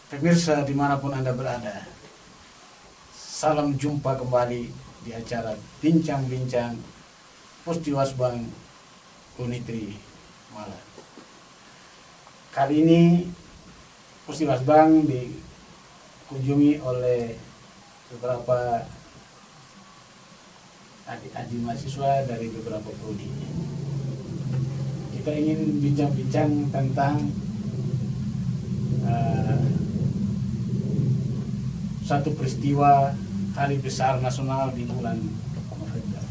Pemirsa dimanapun Anda berada, salam jumpa kembali di acara Bincang-Bincang Pustiwasbang Unitri Malang. Kali ini Pustiwasbang dikunjungi oleh beberapa adik-adik mahasiswa dari beberapa prodi. Kita ingin bincang-bincang tentang satu peristiwa hari besar nasional di bulan November.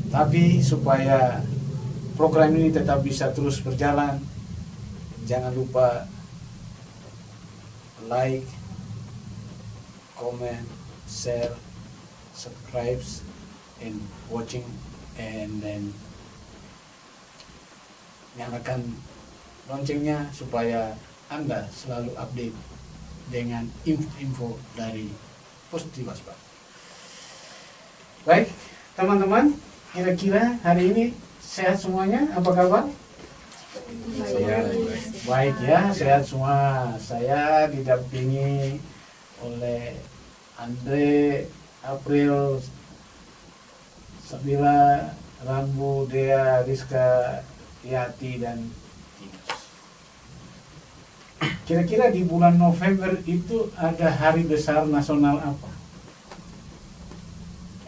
Tapi supaya program ini tetap bisa terus berjalan, jangan lupa like, comment, share, subscribe, and watching, and then nyalakan loncengnya supaya Anda selalu update dengan info-info dari Pustiwasbang. Baik, teman-teman, kira-kira hari ini sehat semuanya? Apa kabar? Baik ya, sehat semua. Saya didampingi oleh Andre, April, Sabila, Rambu, Dea, Rizka, Yati, dan Tinos. Kira-kira di bulan November itu ada hari besar nasional apa?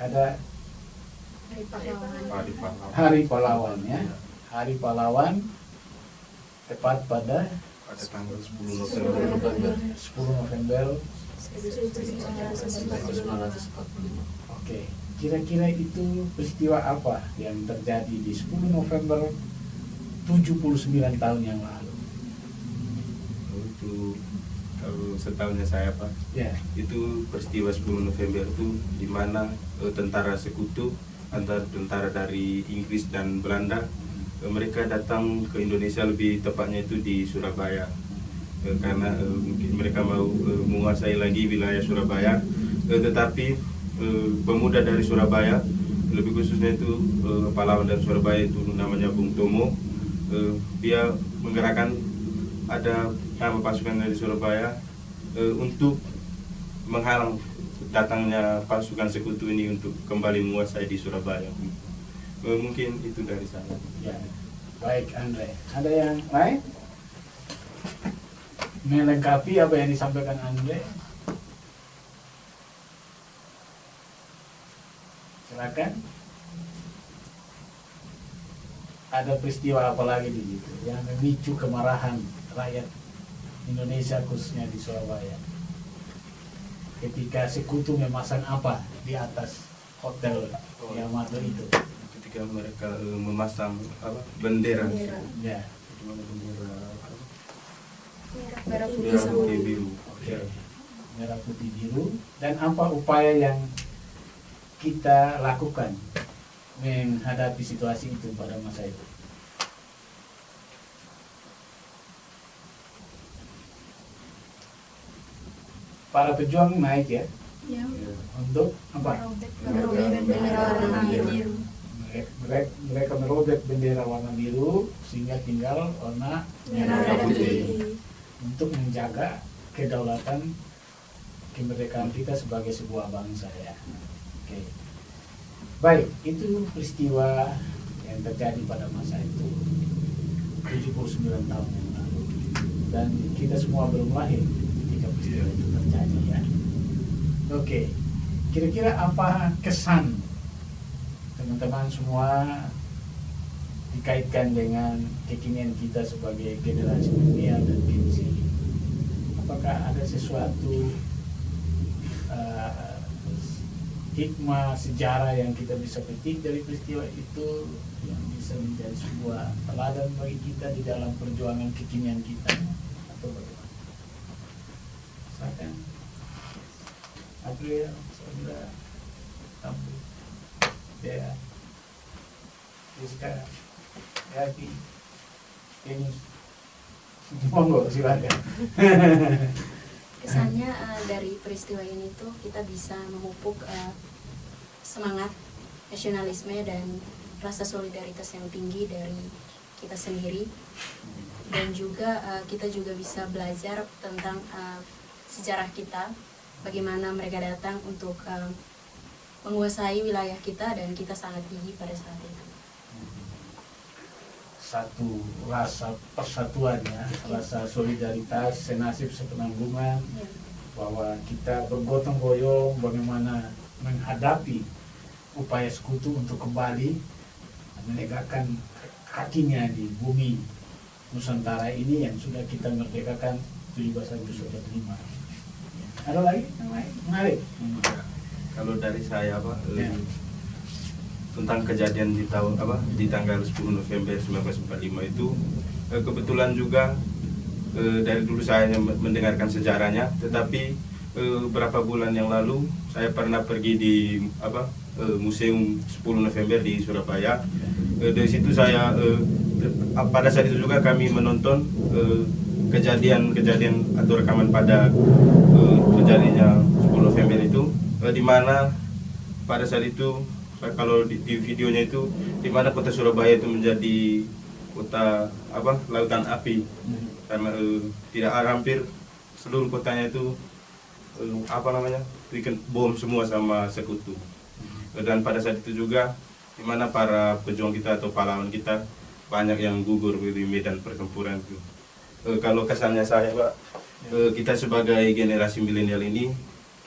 Ada Hari Pahlawan ya. Hari Pahlawan tepat pada tanggal 10 November 10 November 1945. Oke, kira-kira itu peristiwa apa yang terjadi di 10 November 79 tahun yang lalu? Itu kalau setahunya saya Pak, Ya, itu peristiwa 10 November itu di mana tentara sekutu antara tentara dari Inggris dan Belanda, mereka datang ke Indonesia, lebih tepatnya itu di Surabaya, karena mungkin mereka mau menguasai lagi wilayah Surabaya, tetapi pemuda dari Surabaya, lebih khususnya itu pahlawan dari Surabaya itu namanya Bung Tomo, dia menggerakkan ada nama pasukan dari Surabaya untuk menghalang datangnya pasukan sekutu ini untuk kembali menguasai di Surabaya. Mungkin itu dari saya. ya. Baik, Andre. Ada yang lain? Melengkapi apa yang disampaikan Andre? Silakan. Ada peristiwa apa lagi di situ yang memicu kemarahan rakyat Indonesia khususnya di Surabaya ketika sekutu memasang apa di atas hotel Yamato itu? Ketika mereka memasang bendera. Ya, Bendera Merah putih merah sama putih biru. oke. Merah putih biru. Dan apa upaya yang kita lakukan menghadapi situasi itu pada masa itu? Para pejuang naik ya ya, untuk apa? merobek bendera warna biru. Mereka merobek bendera warna biru sehingga tinggal warna merah Merah putih putih. untuk menjaga kedaulatan kemerdekaan kita sebagai sebuah bangsa ya. Oke. Baik, itu peristiwa yang terjadi pada masa itu 79 tahun yang lalu, dan kita semua belum lahir ketika peristiwa itu terjadi ya. Oke, kira-kira apa kesan teman-teman semua dikaitkan dengan kekinian kita sebagai generasi milenial dan Gen Z? Apakah ada sesuatu hikmah sejarah yang kita bisa petik dari peristiwa itu yang bisa menjadi sebuah teladan bagi kita di dalam perjuangan kekinian kita, atau bagaimana? Silakan. April, Sabila, Rambu, Dea, Rizka, Yati, Tinos. Monggo, silakan. Kesannya dari peristiwa ini tuh kita bisa memupuk semangat nasionalisme dan rasa solidaritas yang tinggi dari kita sendiri dan juga kita juga bisa belajar tentang sejarah kita, bagaimana mereka datang untuk menguasai wilayah kita dan kita sangat gigih pada saat itu. Satu rasa persatuan ya, rasa solidaritas, senasib sepenanggungan, bahwa kita bergotong royong bagaimana menghadapi upaya sekutu untuk kembali menegakkan kakinya di bumi Nusantara ini yang sudah kita merdekakan 17 Agustus 45. Ada lagi yang lain? Menarik. Kalau dari saya Ya. tentang kejadian di tanggal 10 November 1945 itu kebetulan juga dari dulu saya mendengarkan sejarahnya, tetapi beberapa bulan yang lalu saya pernah pergi di Museum 10 November di Surabaya. Dari situ saya pada saat itu juga kami menonton kejadian atau rekaman pada terjadinya 10 November itu, di mana pada saat itu kalau di videonya itu di mana kota Surabaya itu menjadi kota lautan api, karena tidak hampir seluruh kotanya itu bikin bom semua sama sekutu. Dan pada saat itu juga di mana para pejuang kita atau pahlawan kita banyak yang gugur di medan pertempuran itu. Kalau kesannya saya Pak, kita sebagai generasi milenial ini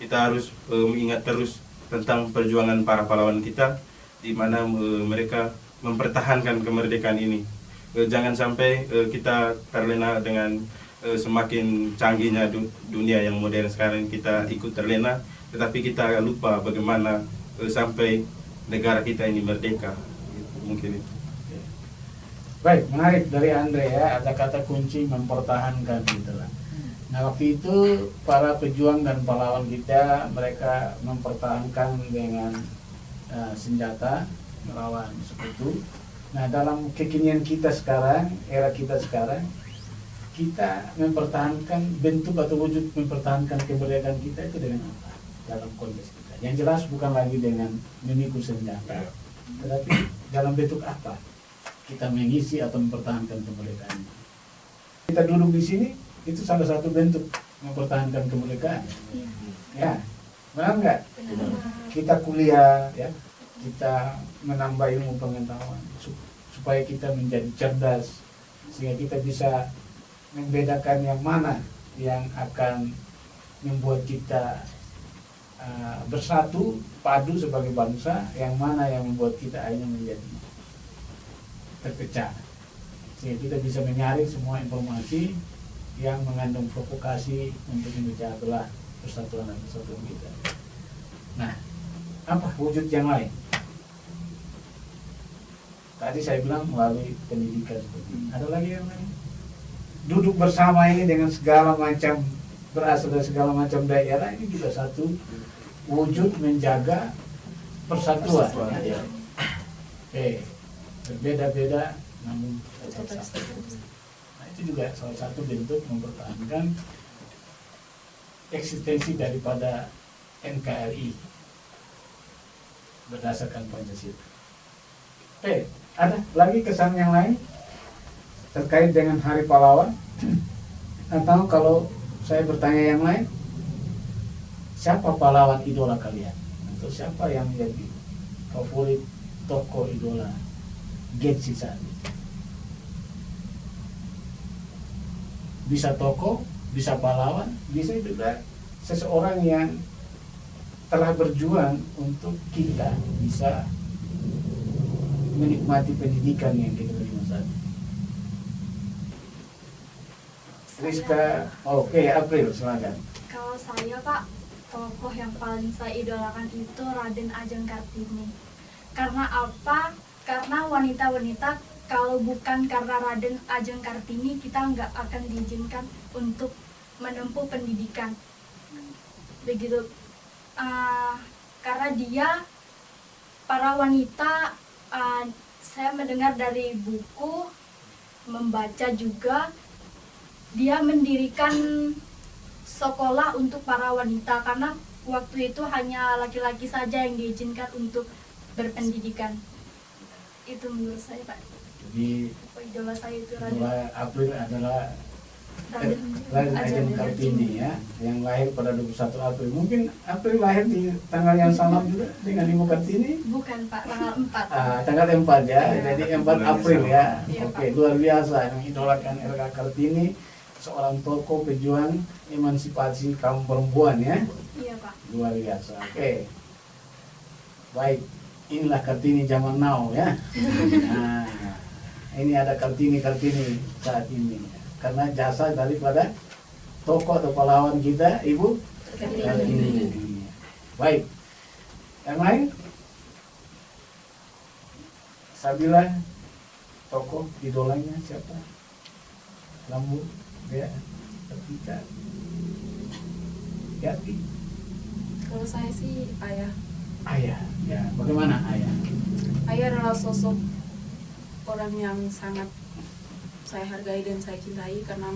kita harus mengingat terus tentang perjuangan para pahlawan kita, di mana mereka mempertahankan kemerdekaan ini. Jangan sampai kita terlena dengan semakin canggihnya dunia yang modern sekarang, kita ikut terlena, tetapi kita lupa bagaimana sampai negara kita ini merdeka. Mungkin itu. Baik, menarik dari Andre ya, ada kata kunci mempertahankan gitu lah. Nah waktu itu para pejuang dan pahlawan kita, mereka mempertahankan dengan senjata melawan sekutu. Nah dalam kekinian kita sekarang, era kita sekarang, kita mempertahankan bentuk atau wujud mempertahankan kemerdekaan kita itu dengan apa? Dalam konteks kita. Yang jelas bukan lagi dengan memikul senjata, tetapi dalam bentuk apa kita mengisi atau mempertahankan kemerdekaan. Kita duduk di sini, itu salah satu bentuk mempertahankan kemerdekaan. Ya, benar nggak? Kita kuliah, ya, kita menambah ilmu pengetahuan supaya kita menjadi cerdas, sehingga kita bisa membedakan yang mana yang akan membuat kita bersatu, padu sebagai bangsa, yang mana yang membuat kita akhirnya menjadi terpecah, sehingga kita bisa menyaring semua informasi yang mengandung provokasi untuk memecah belah persatuan dan kesatuan kita. Nah, apa wujud yang lain? Tadi saya bilang melalui pendidikan seperti ini. Ada lagi yang lain? Duduk bersama ini dengan segala macam, berasal dari segala macam daerah, ini juga satu wujud menjaga persatuan. Ya. Berbeda-beda namun tetap satu. Nah, itu juga salah satu bentuk mempertahankan eksistensi daripada NKRI berdasarkan Pancasila. Ada lagi kesan yang lain terkait dengan Hari Pahlawan? Atau kalau saya bertanya yang lain, siapa pahlawan idola kalian? Atau siapa yang menjadi favorit tokoh idola Gen Z saat ini? Bisa tokoh, bisa pahlawan, bisa juga seseorang yang telah berjuang untuk kita bisa menikmati pendidikan yang kita terima saat ini. Rizka, oke, April, silakan. Kalau saya Pak, tokoh yang paling saya idolakan itu Raden Ajeng Kartini. Karena apa? Karena wanita-wanita, kalau bukan karena Raden Ajeng Kartini, kita nggak akan diizinkan untuk menempuh pendidikan. Begitu. Karena dia, para wanita, saya mendengar dari buku, membaca juga, dia mendirikan sekolah untuk para wanita, karena waktu itu hanya laki-laki saja yang diizinkan untuk berpendidikan. Itu menurut saya Pak. Jadi Tokoh idola saya itu Raden. bulan April adalah Raden Ajeng Kartini ya, yang lahir pada 21 April. Mungkin April lahir di tanggal yang sama juga dengan Ibu Kartini. Bukan Pak, tanggal 4. Tanggal 4 ya, Iya. jadi 4 April ya. Iya, Oke, Pak. luar biasa yang idolakan RK Kartini, seorang tokoh pejuang emansipasi kaum perempuan ya. Iya Pak. Luar biasa. Oke. Baik, inilah Kartini zaman now ya. Nah, ini ada Kartini saat ini. Karena jasa daripada tokoh atau pahlawan kita, Ibu Kartini. Baik. Yang lain? Sabila, tokoh idolanya siapa? Lambu, ya, Ketika, Yati, Kalau saya sih ayah. Ayah. Ya, bagaimana Ayah? Ayah adalah sosok orang yang sangat saya hargai dan saya cintai, karena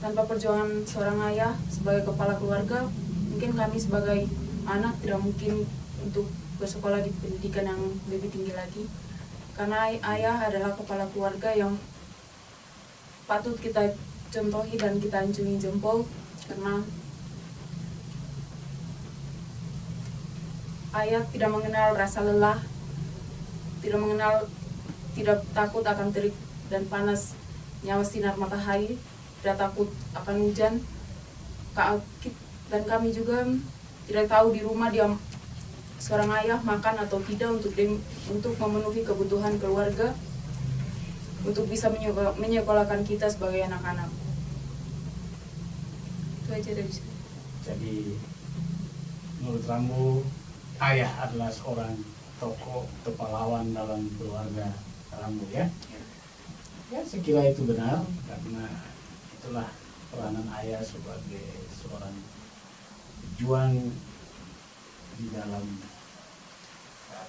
tanpa perjuangan seorang ayah sebagai kepala keluarga, mungkin kami sebagai anak tidak mungkin untuk bersekolah di pendidikan yang lebih tinggi lagi. Karena ayah adalah kepala keluarga yang patut kita contohi dan kita acungi jempol, karena ayah tidak mengenal rasa lelah, tidak takut akan terik dan panas nyawa sinar matahari, tidak takut akan hujan. Dan kami juga tidak tahu di rumah dia seorang ayah makan atau tidak untuk memenuhi kebutuhan keluarga, untuk bisa menyekolahkan kita sebagai anak-anak. Itu aja dari saya. Jadi menurut Rambu, ayah adalah seorang tokoh atau pahlawan dalam keluarga Rambu ya. Ya, saya kira itu benar karena itulah peranan ayah sebagai seorang pejuang di dalam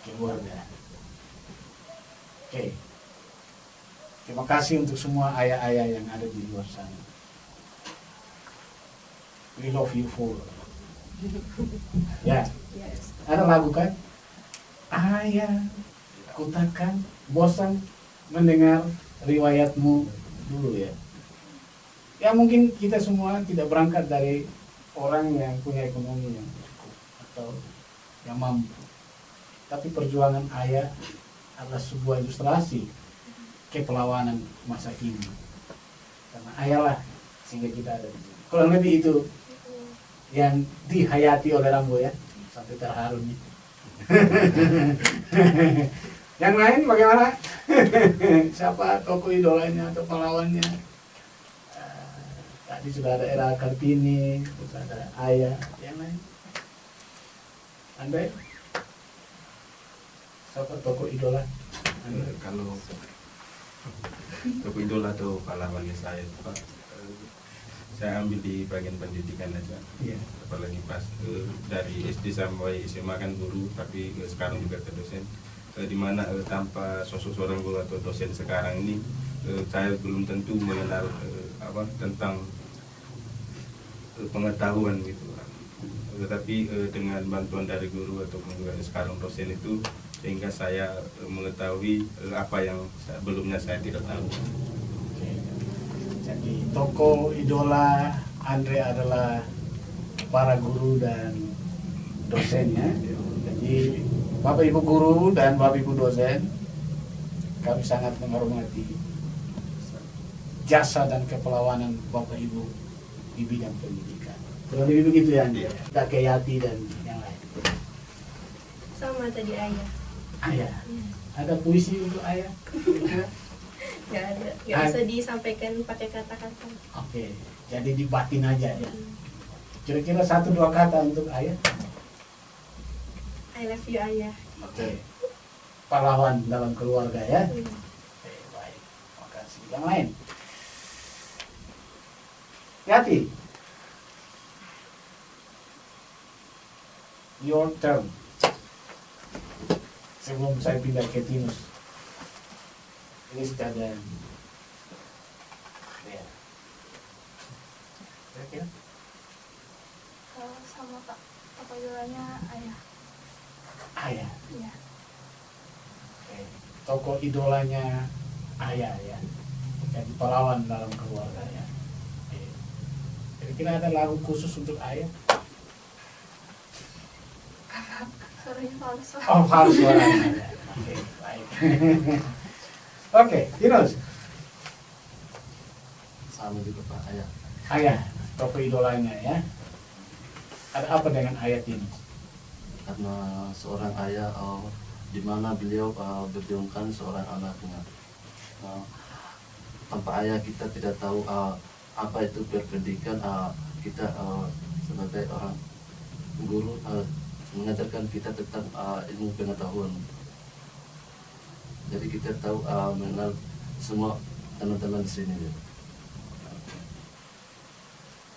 keluarga. Oke. Terima kasih untuk semua ayah-ayah yang ada di luar sana. We love you full. Ya, Yes. ada lagu kan? Ayah, aku takkan bosan mendengar riwayatmu dulu ya. Ya mungkin kita semua tidak berangkat dari orang yang punya ekonomi yang cukup atau yang mampu. Tapi perjuangan ayah adalah sebuah ilustrasi keperlawanan masa kini. Karena ayah lah sehingga kita ada di sini. Kurang lebih itu yang dihayati oleh Rambo ya, sampai terharu nih. Yang lain bagaimana? Siapa tokoh idolanya atau pahlawannya? Tadi sudah ada Era Kartini, terus ada Ayah, yang lain. Anda? Siapa tokoh idola? Kalau tokoh idola atau pahlawannya saya, Pak, saya ambil di bagian pendidikan aja. Iya. Apalagi pas dari SD sampai SMA kan guru, tapi sekarang juga ke dosen. Di mana tanpa sosok seorang guru atau dosen sekarang ini, saya belum tentu mengenal tentang pengetahuan gitu. Tetapi dengan bantuan dari guru ataupun juga sekarang dosen itu, sehingga saya mengetahui apa yang sebelumnya saya tidak tahu. Oke. Jadi tokoh idola Andre adalah para guru dan dosennya. Jadi Bapak Ibu guru dan Bapak Ibu dosen, kami sangat menghormati jasa dan kepahlawanan Bapak Ibu di bidang pendidikan. Kurang lebih begitu ya, Andi? Kakek Yati dan yang lain. Sama tadi ayah. Ayah, ada puisi untuk ayah? Nggak ada, nggak Ah. bisa disampaikan pakai kata-kata. Oke, jadi dibatin aja ya. Kira-kira 1-2 kata untuk ayah. I love you ayah. Oke, pahlawan dalam keluarga ya. Hmm. Oke, baik, makasih. Yang lain? Yati, your turn. Sebelum saya pindah ke Tinus, ini sekadar. Ya. Kira-kira? Sama Pak, tokoh idolanya ayah. Ayah. Iya. Oke. Tokoh idolanya ayah ya, jadi pahlawan dalam keluarga ya. Oke. Kira-kira ada lagu khusus untuk ayah? Suaranya palsu. Oh, harus suaranya ya. Oke, baik. Oke, Yunus. Sama juga Pak Ayah. Ayah, tokoh idolanya ya. Ada apa dengan ayat ini? Karena seorang ayah di mana beliau berjuangkan seorang anaknya. Tanpa ayah kita tidak tahu apa itu berpendidikan. Kita sebagai orang guru mengajarkan kita tentang ilmu pengetahuan. Jadi kita tahu mengenal semua teman-teman di sini.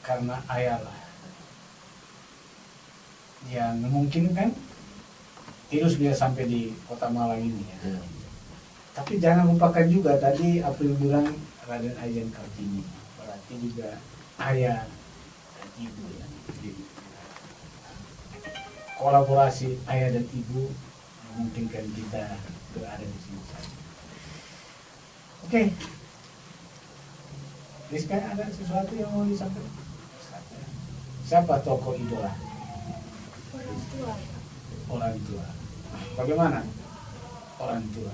Karena ayah lah yang memungkinkan Yunus bisa sampai di Kota Malang ini ya. Ya. Tapi jangan lupakan juga tadi April bilang Raden Ajeng Kartini, berarti juga ayah dan ibu ya. Kolaborasi ayah dan ibu memungkinkan kita berada di sini. Oke. Rizka, ada sesuatu yang mau disampaikan? Siapa tokoh idola? Orang tua. Orang tua. Bagaimana orang tua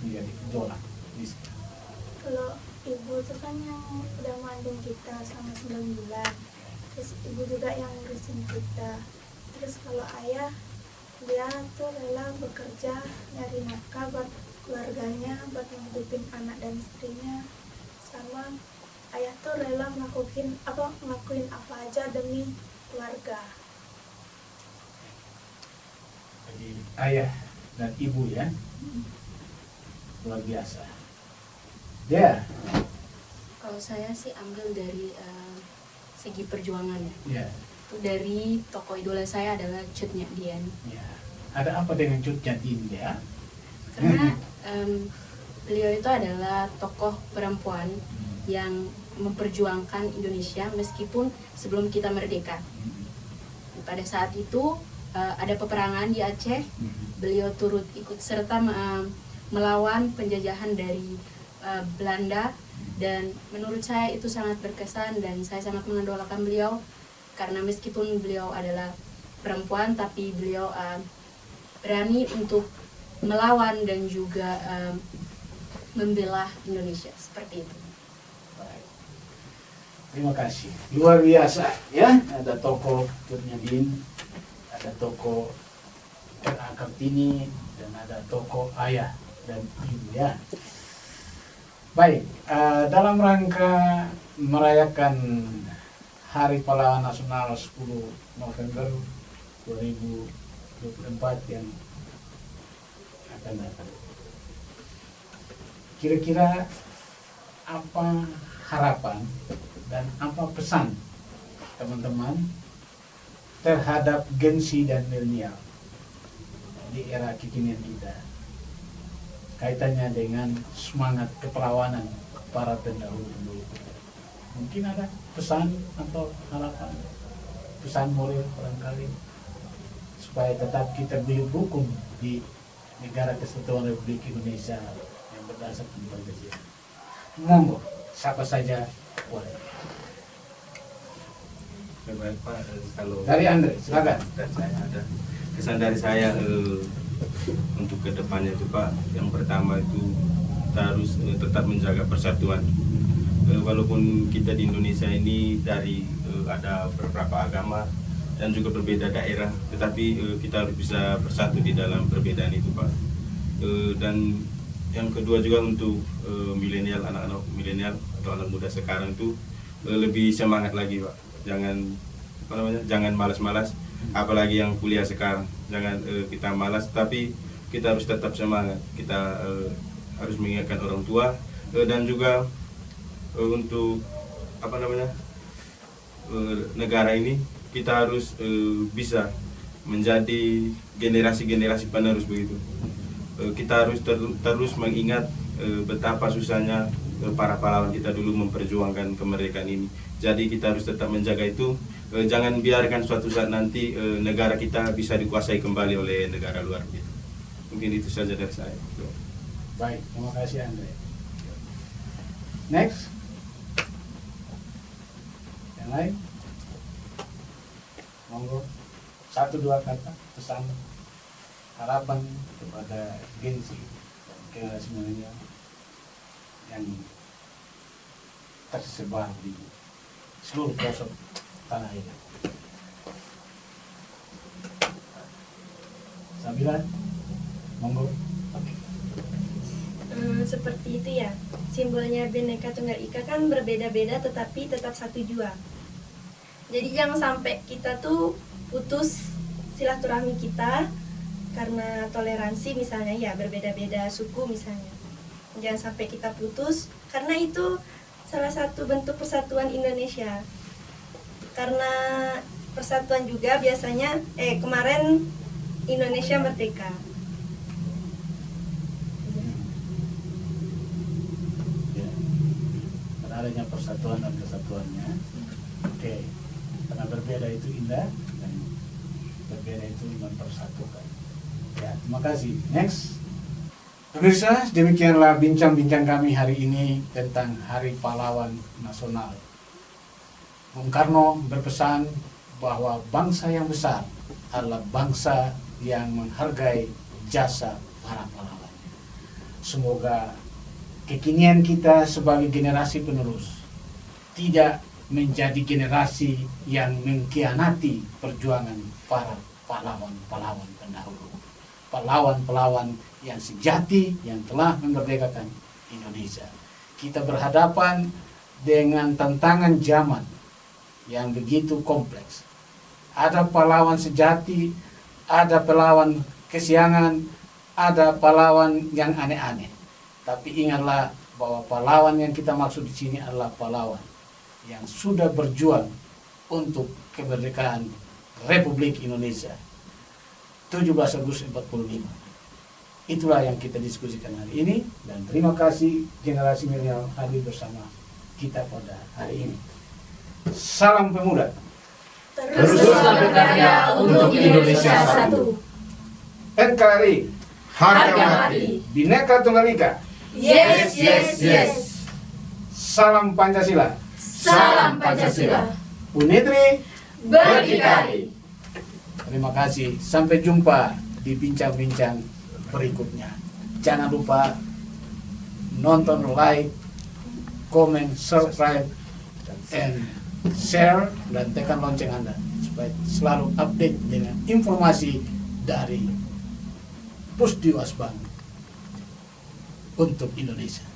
menjadi idola? Rizka. Kalau ibu itu kan yang udah mengandung kita selama 9 bulan. Terus ibu juga yang ngurusin kita. Terus kalau ayah, dia tuh rela bekerja nyari nafkah buat keluarganya, buat menghidupin anak dan istrinya. Sama ayah tuh rela ngelakuin apa aja demi keluarga. Jadi ayah dan ibu ya, luar biasa. Dia, Kalau saya sih ambil dari segi perjuangannya. ya, Itu dari tokoh idola saya adalah Cut Nyak Dien. ya. Ada apa dengan Cut Nyak Dien ya? Karena beliau itu adalah tokoh perempuan yang memperjuangkan Indonesia meskipun sebelum kita merdeka. Pada saat itu ada peperangan di Aceh, beliau turut ikut serta melawan penjajahan dari Belanda, dan menurut saya itu sangat berkesan dan saya sangat mengidolakan beliau karena meskipun beliau adalah perempuan tapi beliau berani untuk melawan dan juga membela Indonesia seperti itu. Baik. Terima kasih. Luar biasa ya. Ada tokoh Cut Nyak Dien, ada tokoh Kartini, dan ada tokoh ayah dan ibu ya. Baik, dalam rangka merayakan Hari Pahlawan Nasional 10 November 2024 yang akan datang, kira-kira apa harapan dan apa pesan teman-teman terhadap Gen Z dan milenial di era kekinian kita, kaitannya dengan semangat kepahlawanan para pendahulu. Mungkin ada pesan atau harapan, pesan moral barangkali, supaya tetap kita berhukum di negara kesatuan Republik Indonesia yang berdasarkan Pancasila. Monggo, siapa saja boleh. Baik Pak, kalau Dari Andre, silakan. dan saya ada kesan dari saya untuk kedepannya itu Pak, yang pertama itu kita harus tetap menjaga persatuan. Walaupun kita di Indonesia ini dari ada beberapa agama dan juga berbeda daerah, tetapi kita harus bisa bersatu di dalam perbedaan itu Pak. Dan yang kedua juga untuk milenial, anak-anak milenial atau anak muda sekarang itu lebih semangat lagi Pak. Jangan malas-malas, apalagi yang kuliah sekarang. Jangan kita malas, tapi kita harus tetap semangat. Kita harus mengingatkan orang tua dan juga untuk negara ini kita harus bisa menjadi generasi-generasi penerus begitu. Kita harus terus mengingat betapa susahnya para pahlawan kita dulu memperjuangkan kemerdekaan ini. Jadi kita harus tetap menjaga itu. Jangan biarkan suatu saat nanti negara kita bisa dikuasai kembali oleh negara luar gitu. Mungkin itu saja dari saya. Baik, terima kasih Andre. Next. Yang lain? Monggo. 1-2 kata pesan harapan kepada generasi milenial yang tersebar di seluruh pelosok tanah air. Sambilan, monggo. Seperti itu ya, simbolnya Bhinneka Tunggal Ika kan berbeda-beda tetapi tetap satu jua. Jadi jangan sampai kita tuh putus silaturahmi kita karena toleransi misalnya ya, berbeda-beda suku misalnya. Jangan sampai kita putus karena itu salah satu bentuk persatuan Indonesia. Karena persatuan juga biasanya kemarin Indonesia merdeka. Ya. Karena adanya persatuan dan kesatuannya. Oke. Karena berbeda itu indah dan berbeda itu mempersatukan. Ya, terima kasih. Next. Pemirsa, demikianlah bincang-bincang kami hari ini tentang Hari Pahlawan Nasional. Bung Karno berpesan bahwa bangsa yang besar adalah bangsa yang menghargai jasa para pahlawan. Semoga kekinian kita sebagai generasi penerus tidak menjadi generasi yang mengkhianati perjuangan para pahlawan-pahlawan pendahulu. Pahlawan-pahlawan yang sejati yang telah memerdekakan Indonesia. Kita berhadapan dengan tantangan zaman yang begitu kompleks. Ada pahlawan sejati, ada pahlawan kesiangan, ada pahlawan yang aneh-aneh. Tapi ingatlah bahwa pahlawan yang kita maksud di sini adalah pahlawan yang sudah berjuang untuk kemerdekaan Republik Indonesia 17 Agustus 45. Itulah yang kita diskusikan hari ini, dan terima kasih generasi milenial hadir bersama kita pada hari ini. Salam pemuda. Terus berkarya untuk Indonesia satu. NKRI Harga mati. Bhinneka Tunggal Ika. Yes, yes, yes. Salam Pancasila. Salam Pancasila. Unitri. Berdikari. Terima kasih. Sampai jumpa di bincang-bincang berikutnya. Jangan lupa nonton, like, comment, subscribe, and share, dan tekan lonceng Anda supaya selalu update dengan informasi dari Pusdiwas Bank untuk Indonesia.